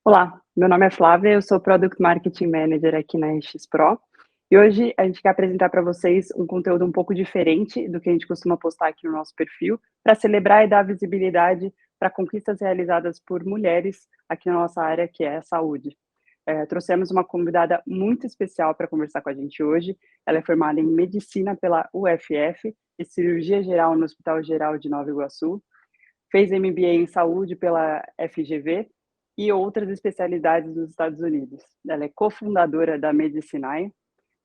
Olá, meu nome é Flávia, eu sou Product Marketing Manager aqui na RX Pro e hoje a gente quer apresentar para vocês um conteúdo um pouco diferente do que a gente costuma postar aqui no nosso perfil, para celebrar e dar visibilidade para conquistas realizadas por mulheres aqui na nossa área, que é a saúde. Trouxemos uma convidada muito especial para conversar com a gente hoje. Ela é formada em Medicina pela UFF e Cirurgia Geral no Hospital Geral de Nova Iguaçu. Fez MBA em Saúde pela FGV e outras especialidades dos Estados Unidos. Ela é cofundadora da Medicinai,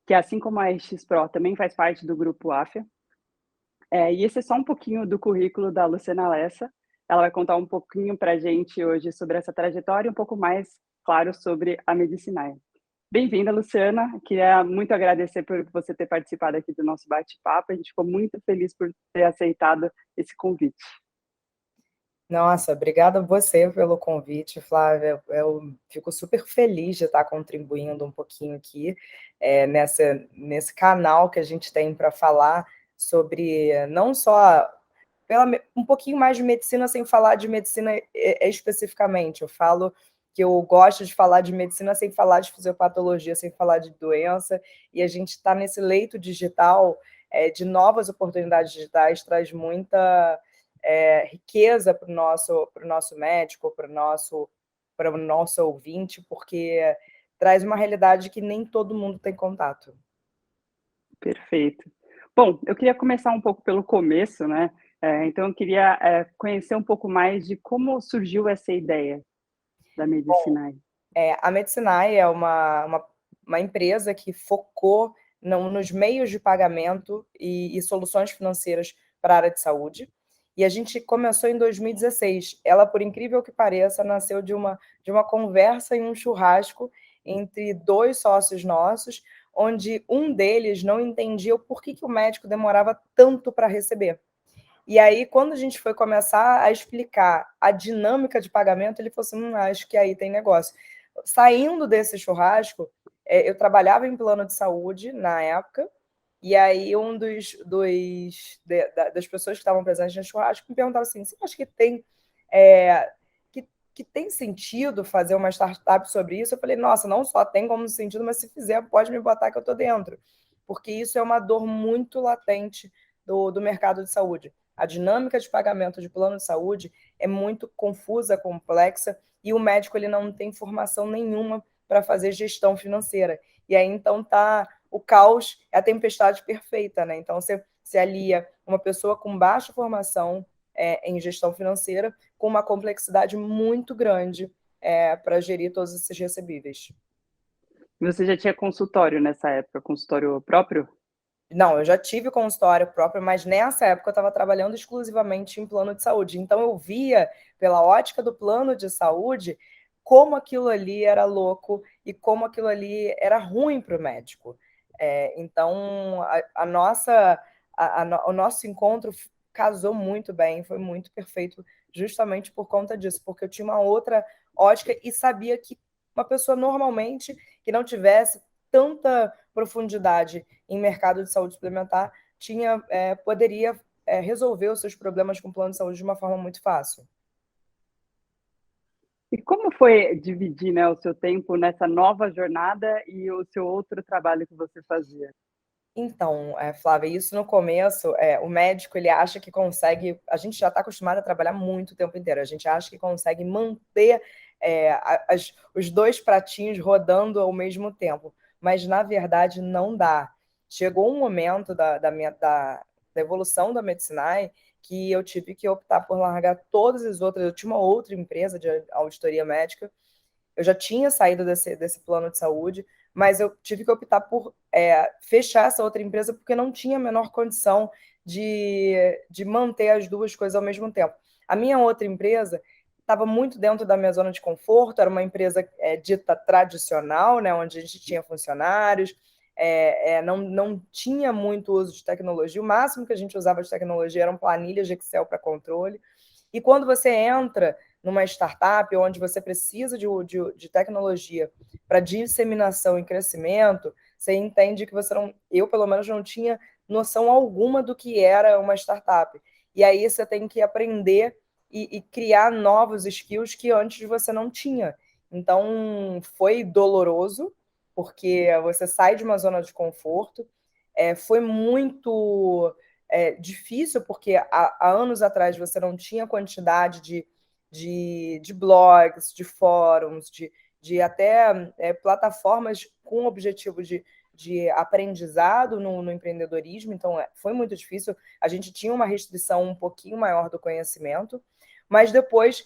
que assim como a RX Pro também faz parte do grupo AFIA. E esse é só um pouquinho do currículo da Luciana Lessa. Ela vai contar um pouquinho para a gente hoje sobre essa trajetória e um pouco mais, claro, sobre a Medicinai. Bem-vinda, Luciana. Queria muito agradecer por você ter participado aqui do nosso bate-papo. A gente ficou muito feliz por ter aceitado esse convite. Nossa, obrigada a você pelo convite, Flávia. Eu fico super feliz de estar contribuindo um pouquinho aqui nesse canal que a gente tem para falar sobre não só um pouquinho mais de medicina, sem falar de medicina especificamente. Eu falo que eu gosto de falar de medicina sem falar de fisiopatologia, sem falar de doença, e a gente está nesse leito digital de novas oportunidades digitais, traz muita riqueza para o nosso médico, para o nosso ouvinte, porque traz uma realidade que nem todo mundo tem contato. Perfeito. Bom, eu queria começar um pouco pelo começo, né? Então, eu queria conhecer um pouco mais de como surgiu essa ideia da Medicinai. A Medicinai é uma empresa que focou nos meios de pagamento e soluções financeiras para a área de saúde. E a gente começou em 2016. Ela, por incrível que pareça, nasceu de uma conversa em um churrasco entre dois sócios nossos, onde um deles não entendia o porquê que o médico demorava tanto para receber. E aí, quando a gente foi começar a explicar a dinâmica de pagamento, ele falou assim: acho que aí tem negócio. Saindo desse churrasco, eu trabalhava em plano de saúde na época, e aí das pessoas que estavam presentes no churrasco me perguntava assim: você acha que é, que tem sentido fazer uma startup sobre isso? Eu falei: nossa, não só tem como sentido, mas se fizer, pode me botar que eu estou dentro. Porque isso é uma dor muito latente do mercado de saúde. A dinâmica de pagamento de plano de saúde é muito confusa, complexa, e o médico ele não tem formação nenhuma para fazer gestão financeira. E aí, então, o caos, é a tempestade perfeita, né? Então, você alia uma pessoa com baixa formação em gestão financeira com uma complexidade muito grande para gerir todos esses recebíveis. Você já tinha consultório nessa época, consultório próprio? Não, eu já tive consultório próprio, mas nessa época eu estava trabalhando exclusivamente em plano de saúde. Então eu via, pela ótica do plano de saúde, como aquilo ali era louco e como aquilo ali era ruim para o médico. Então o nosso encontro casou muito bem, foi muito perfeito, justamente por conta disso, porque eu tinha uma outra ótica e sabia que uma pessoa normalmente que não tivesse tanta profundidade em mercado de saúde suplementar poderia resolver os seus problemas com o plano de saúde de uma forma muito fácil. E como foi dividir, né, o seu tempo nessa nova jornada e o seu outro trabalho que você fazia? Então, Flávia, isso no começo, o médico ele acha que consegue. A gente já está acostumado a trabalhar muito o tempo inteiro. A gente acha que consegue manter os dois pratinhos rodando ao mesmo tempo, mas na verdade não dá. Chegou um momento da evolução da Medicinai que eu tive que optar por largar todas as outras. Eu tinha uma outra empresa de auditoria médica, eu já tinha saído desse plano de saúde, mas eu tive que optar por fechar essa outra empresa porque não tinha a menor condição de manter as duas coisas ao mesmo tempo. A minha outra empresa estava muito dentro da minha zona de conforto, era uma empresa dita tradicional, né, onde a gente tinha funcionários, não tinha muito uso de tecnologia, o máximo que a gente usava de tecnologia eram planilhas de Excel para controle, e quando você entra numa startup onde você precisa de tecnologia para disseminação e crescimento, você entende que você não, eu pelo menos não tinha noção alguma do que era uma startup. E aí você tem que aprender e criar novos skills que antes você não tinha. Então, foi doloroso, porque você sai de uma zona de conforto. Foi muito difícil, porque há anos atrás você não tinha quantidade de blogs, de fóruns, de até plataformas com o objetivo de aprendizado no empreendedorismo. Então, foi muito difícil. A gente tinha uma restrição um pouquinho maior do conhecimento, mas depois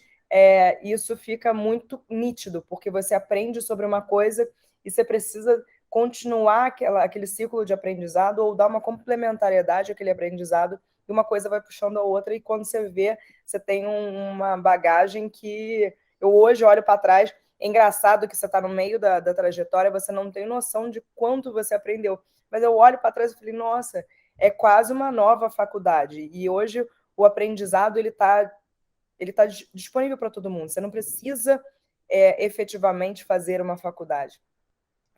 isso fica muito nítido, porque você aprende sobre uma coisa e você precisa continuar aquele ciclo de aprendizado ou dar uma complementariedade àquele aprendizado, e uma coisa vai puxando a outra, e quando você vê, você tem uma bagagem que eu hoje olho para trás. É engraçado que você está no meio da trajetória, você não tem noção de quanto você aprendeu, mas eu olho para trás e falei, nossa, é quase uma nova faculdade, e hoje o aprendizado ele tá disponível para todo mundo, você não precisa efetivamente fazer uma faculdade.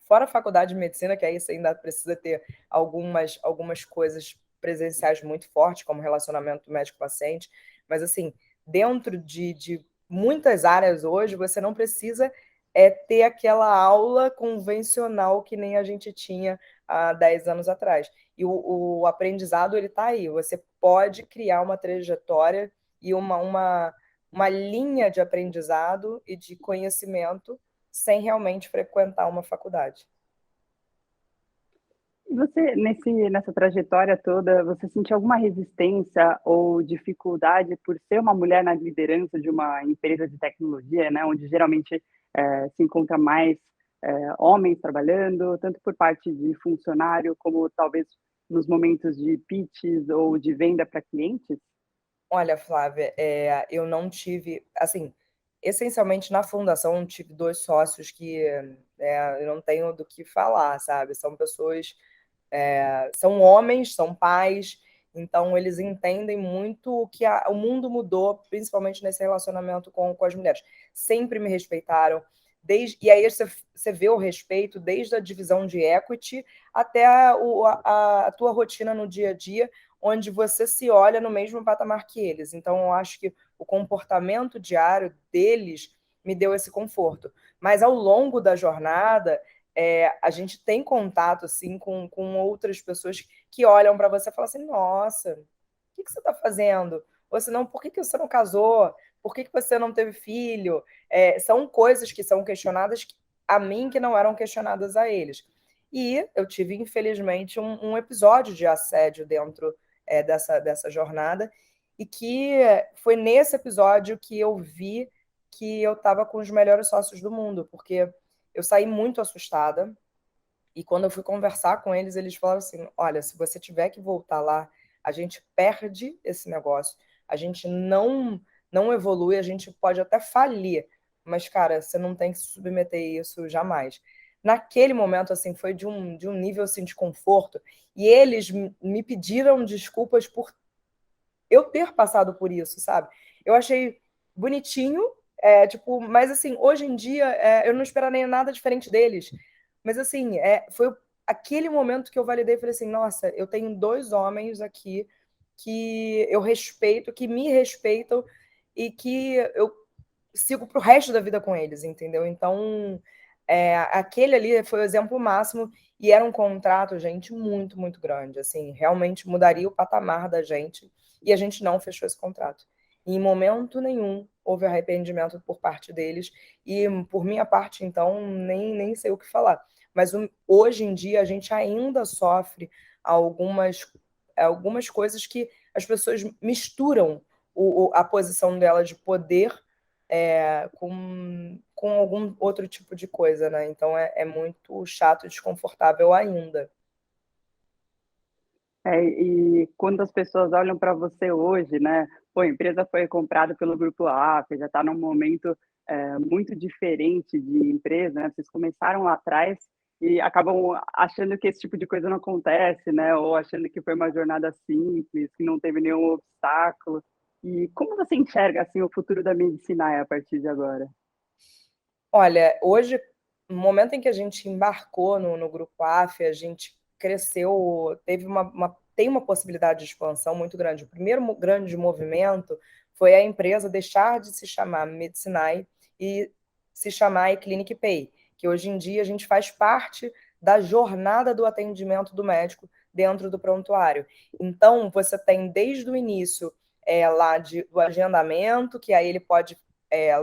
Fora a faculdade de medicina, que aí você ainda precisa ter algumas coisas presenciais muito fortes, como relacionamento médico-paciente, mas assim, dentro de muitas áreas hoje, você não precisa ter aquela aula convencional que nem a gente tinha há 10 anos atrás. E o aprendizado, ele está aí, você pode criar uma trajetória e uma linha de aprendizado e de conhecimento sem realmente frequentar uma faculdade. E você, nessa trajetória toda, você sentiu alguma resistência ou dificuldade por ser uma mulher na liderança de uma empresa de tecnologia, né, onde geralmente se encontra mais homens trabalhando, tanto por parte de funcionário, como talvez nos momentos de pitches ou de venda para clientes? Olha, Flávia, eu não tive, assim, essencialmente na fundação, eu tive dois sócios que eu não tenho do que falar, sabe? São pessoas, são homens, são pais, então eles entendem muito que o mundo mudou, principalmente nesse relacionamento com as mulheres. Sempre me respeitaram, e aí você vê o respeito desde a divisão de equity até a tua rotina no dia a dia, onde você se olha no mesmo patamar que eles. Então, eu acho que o comportamento diário deles me deu esse conforto. Mas ao longo da jornada, a gente tem contato assim com outras pessoas que olham para você e falam assim: nossa, o que você está fazendo? Ou senão, por que você não casou? Por que você não teve filho? São coisas que são questionadas a mim que não eram questionadas a eles. E eu tive, infelizmente, um episódio de assédio dentro dessa jornada, e que foi nesse episódio que eu vi que eu estava com os melhores sócios do mundo, porque eu saí muito assustada, e quando eu fui conversar com eles, eles falaram assim: olha, se você tiver que voltar lá, a gente perde esse negócio, a gente não evolui, a gente pode até falir, mas, cara, você não tem que se submeter a isso jamais. Naquele momento, assim, foi de um nível assim, de conforto, e eles me pediram desculpas por eu ter passado por isso, sabe? Eu achei bonitinho, tipo, mas assim, hoje em dia eu não esperaria nada diferente deles. Mas assim, foi aquele momento que eu validei e falei assim, nossa, eu tenho dois homens aqui que eu respeito, que me respeitam e que eu sigo pro resto da vida com eles, entendeu? Então, aquele ali foi o exemplo máximo, e era um contrato, gente, muito, muito grande, assim, realmente mudaria o patamar da gente, e a gente não fechou esse contrato. E em momento nenhum houve arrependimento por parte deles, e por minha parte, então, nem sei o que falar. Mas hoje em dia a gente ainda sofre algumas coisas que as pessoas misturam a posição dela de poder com algum outro tipo de coisa, né? Então muito chato e desconfortável ainda. E quando as pessoas olham para você hoje, né? Pô, a empresa foi comprada pelo Grupo AFA, já está num momento muito diferente de empresa, né? Vocês começaram lá atrás e acabam achando que esse tipo de coisa não acontece, né? Ou achando que foi uma jornada simples, que não teve nenhum obstáculo. E como você enxerga assim o futuro da medicina a partir de agora? Olha, hoje, no momento em que a gente embarcou no Grupo AF, a gente cresceu, tem uma possibilidade de expansão muito grande. O primeiro grande movimento foi a empresa deixar de se chamar Medicinai e se chamar eClinic Pay, que hoje em dia a gente faz parte da jornada do atendimento do médico dentro do prontuário. Então, você tem desde o início lá do agendamento, que aí ele pode,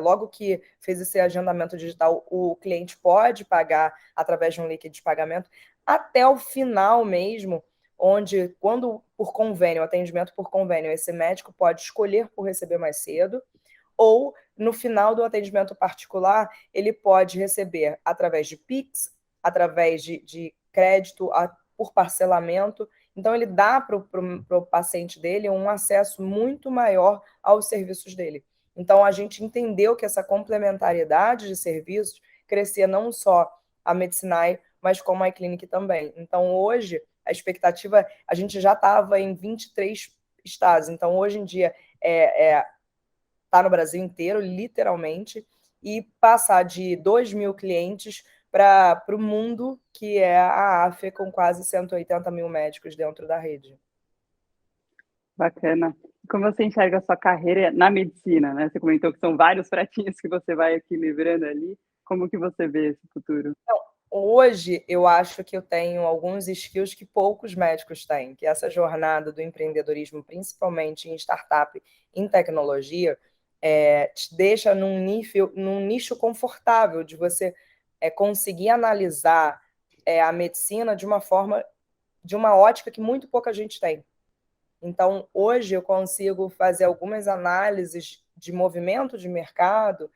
logo que fez esse agendamento digital, o cliente pode pagar através de um link de pagamento, até o final mesmo, onde, quando por convênio, atendimento por convênio, esse médico pode escolher por receber mais cedo, ou no final do atendimento particular, ele pode receber através de Pix, através de crédito, por parcelamento. Então, ele dá para o paciente dele um acesso muito maior aos serviços dele. Então, a gente entendeu que essa complementariedade de serviços crescia não só a Medicinai, mas como a iClinic também. Então, hoje, a expectativa, a gente já estava em 23 estados. Então, hoje em dia, está no Brasil inteiro, literalmente, e passar de 2.000 clientes para o mundo, que é a AFE, com quase 180 mil médicos dentro da rede. Bacana. Como você enxerga a sua carreira na medicina, né? Você comentou que são vários pratinhos que você vai equilibrando ali. Como que você vê esse futuro? Então, hoje, eu acho que eu tenho alguns skills que poucos médicos têm, que é essa jornada do empreendedorismo, principalmente em startup, em tecnologia, te deixa num nicho confortável de você conseguir analisar a medicina de uma forma, de uma ótica que muito pouca gente tem. Então, hoje eu consigo fazer algumas análises de movimento de mercado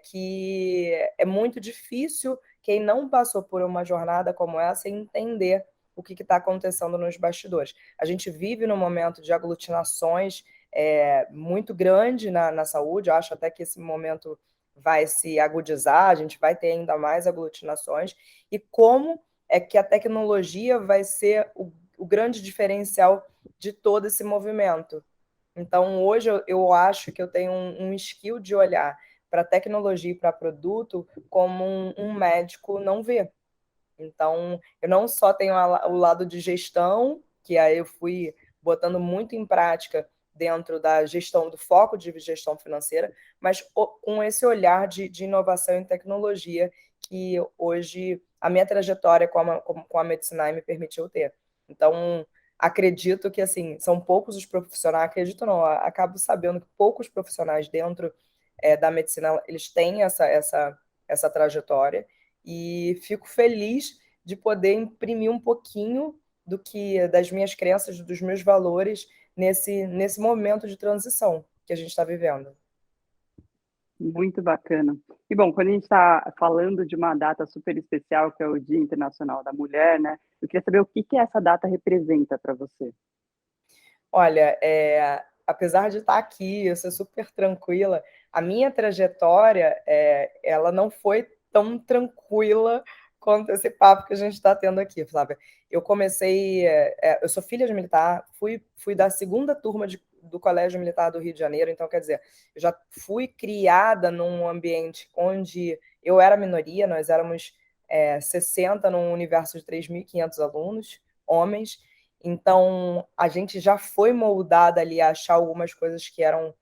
que é muito difícil quem não passou por uma jornada como essa entender o que está acontecendo nos bastidores. A gente vive num momento de aglutinações muito grande na saúde, eu acho até que esse momento vai se agudizar, a gente vai ter ainda mais aglutinações, e como é que a tecnologia vai ser o grande diferencial de todo esse movimento. Então, hoje eu acho que eu tenho um skill de olhar para tecnologia e para produto como um médico não vê. Então, eu não só tenho o lado de gestão, que aí eu fui botando muito em prática dentro da gestão, do foco de gestão financeira, mas com esse olhar de inovação e tecnologia que hoje a minha trajetória com a Medicinai me permitiu ter. Então, acredito que, assim, são poucos os profissionais, acredito não, acabo sabendo que poucos profissionais dentro da medicina, eles têm essa trajetória, e fico feliz de poder imprimir um pouquinho das minhas crenças, dos meus valores nesse momento de transição que a gente está vivendo. Muito bacana. E bom, quando a gente está falando de uma data super especial, que é o Dia Internacional da Mulher, né? Eu queria saber o que que essa data representa para você. Olha, apesar de estar aqui, eu ser super tranquila, a minha trajetória, ela não foi tão tranquila quanto esse papo que a gente está tendo aqui, Flávia. Eu comecei, eu sou filha de militar, fui da segunda turma do Colégio Militar do Rio de Janeiro, então, quer dizer, eu já fui criada num ambiente onde eu era minoria, nós éramos 60 num universo de 3.500 alunos, homens. Então, a gente já foi moldada ali a achar algumas coisas que eram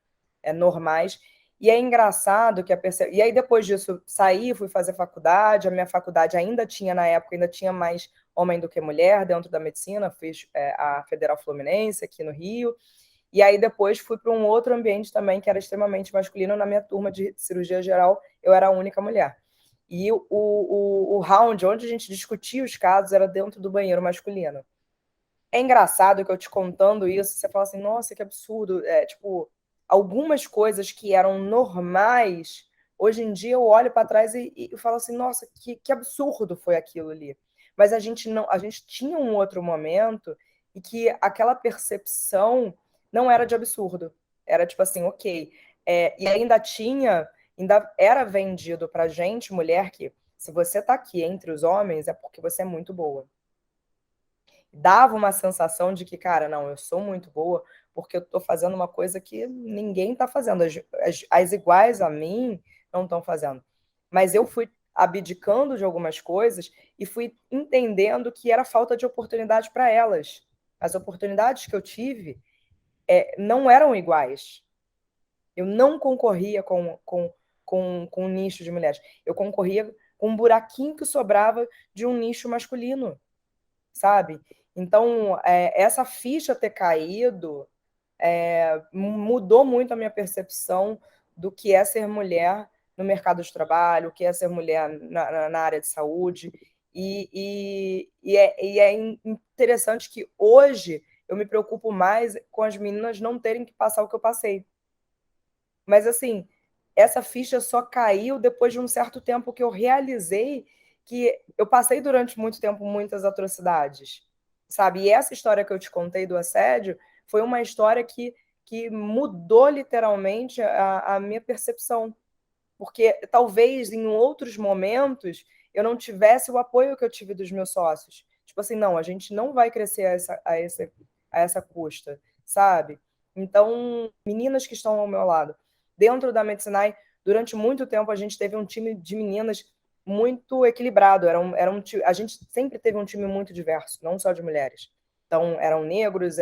normais. E é engraçado que E aí, depois disso, saí, fui fazer faculdade. A minha faculdade ainda tinha, na época, ainda tinha mais homem do que mulher dentro da medicina. Fiz a Federal Fluminense, aqui no Rio. E aí, depois, fui para um outro ambiente também, que era extremamente masculino. Na minha turma de cirurgia geral, eu era a única mulher. E o round, onde a gente discutia os casos, era dentro do banheiro masculino. É engraçado que eu te contando isso, você fala assim, nossa, que absurdo. Tipo, algumas coisas que eram normais, hoje em dia eu olho para trás e falo assim, nossa, que absurdo foi aquilo ali. Mas a gente tinha um outro momento e que aquela percepção não era de absurdo. Era tipo assim, ok. E ainda era vendido pra gente, mulher, que se você tá aqui entre os homens é porque você é muito boa. Dava uma sensação de que, cara, não, eu sou muito boa porque eu estou fazendo uma coisa que ninguém está fazendo. As iguais a mim não estão fazendo. Mas eu fui abdicando de algumas coisas e fui entendendo que era falta de oportunidade para elas. As oportunidades que eu tive não eram iguais. Eu não concorria com com um nicho de mulheres. Eu concorria com um buraquinho que sobrava de um nicho masculino, sabe? Então, essa ficha ter caído mudou muito a minha percepção do que é ser mulher no mercado de trabalho, o que é ser mulher na área de saúde. E é interessante que hoje eu me preocupo mais com as meninas não terem que passar o que eu passei. Mas, assim, essa ficha só caiu depois de um certo tempo que eu realizei que eu passei durante muito tempo muitas atrocidades, sabe? E essa história que eu te contei do assédio foi uma história que mudou literalmente a minha percepção. Porque talvez em outros momentos eu não tivesse o apoio que eu tive dos meus sócios. Tipo assim, não, a gente não vai crescer a essa custa, sabe? Então, meninas que estão ao meu lado. Dentro da Medicinai, durante muito tempo, a gente teve um time de meninas muito equilibrado. A gente sempre teve um time muito diverso, não só de mulheres. Então, eram negros,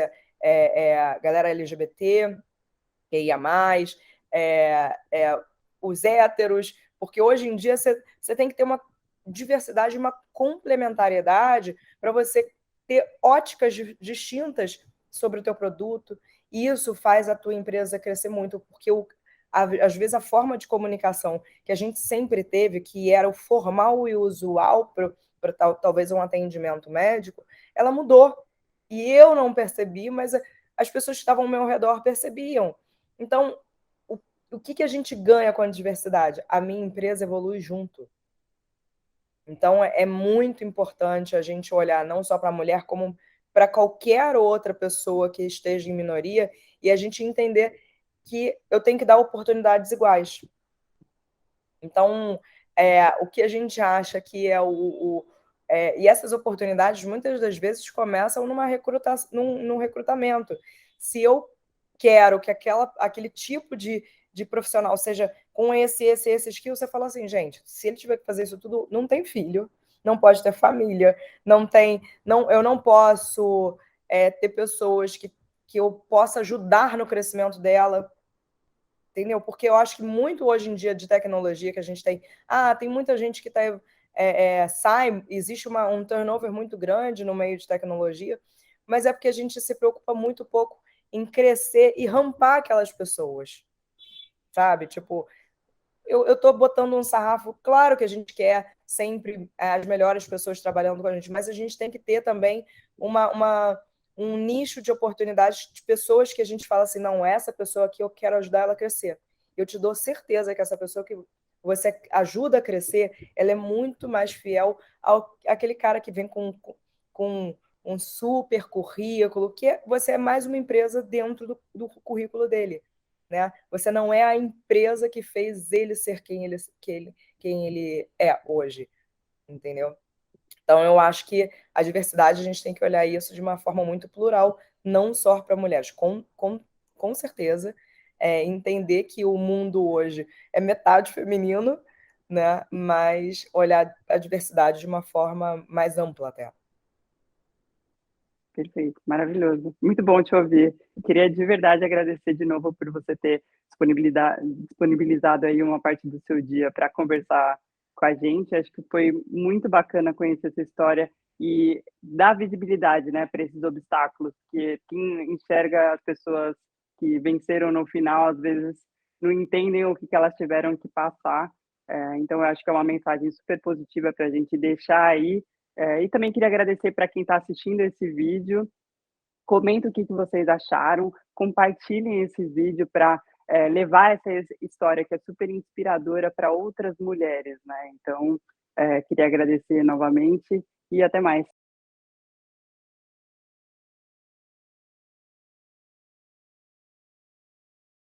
galera LGBT, QIA+, os héteros, porque hoje em dia você tem que ter uma diversidade, uma complementariedade para você ter óticas distintas sobre o teu produto, e isso faz a tua empresa crescer muito, porque às vezes a forma de comunicação que a gente sempre teve, que era o formal e o usual para talvez um atendimento médico, ela mudou. E eu não percebi, mas as pessoas que estavam ao meu redor percebiam. Então, o que a gente ganha com a diversidade? A minha empresa evolui junto. Então, é muito importante a gente olhar não só para a mulher, como para qualquer outra pessoa que esteja em minoria, e a gente entender que eu tenho que dar oportunidades iguais. Então, o que a gente acha que e essas oportunidades, muitas das vezes, começam num recrutamento. Se eu quero que aquele tipo de profissional seja com esse skill, você fala assim, gente, se ele tiver que fazer isso tudo, não tem filho, não pode ter família, eu não posso ter pessoas que eu possa ajudar no crescimento dela, entendeu? Porque eu acho que muito hoje em dia de tecnologia que a gente tem muita gente que sai, existe um turnover muito grande no meio de tecnologia, mas é porque a gente se preocupa muito pouco em crescer e rampar aquelas pessoas, sabe? Tipo, eu tô botando um sarrafo, claro que a gente quer sempre as melhores pessoas trabalhando com a gente, mas a gente tem que ter também um nicho de oportunidades de pessoas que a gente fala assim, não, essa pessoa aqui eu quero ajudar ela a crescer. Eu te dou certeza que essa pessoa que você ajuda a crescer, ela é muito mais fiel àquele cara que vem com um super currículo, que você é mais uma empresa dentro do currículo dele. Né? Você não é a empresa que fez ele ser quem ele é hoje, entendeu? Então, eu acho que a diversidade, a gente tem que olhar isso de uma forma muito plural, não só para mulheres, com certeza, entender que o mundo hoje é metade feminino, né? Mas olhar a diversidade de uma forma mais ampla até. Perfeito, maravilhoso. Muito bom te ouvir. Queria de verdade agradecer de novo por você ter disponibilizado aí uma parte do seu dia para conversar com a gente. Acho que foi muito bacana conhecer essa história e dar visibilidade, né, para esses obstáculos, que quem enxerga as pessoas que venceram no final, às vezes não entendem o que elas tiveram que passar. Então, eu acho que é uma mensagem super positiva para a gente deixar aí. E também queria agradecer para quem está assistindo esse vídeo. Comenta o que vocês acharam, compartilhem esse vídeo para levar essa história que é super inspiradora para outras mulheres, né? Então, queria agradecer novamente e até mais.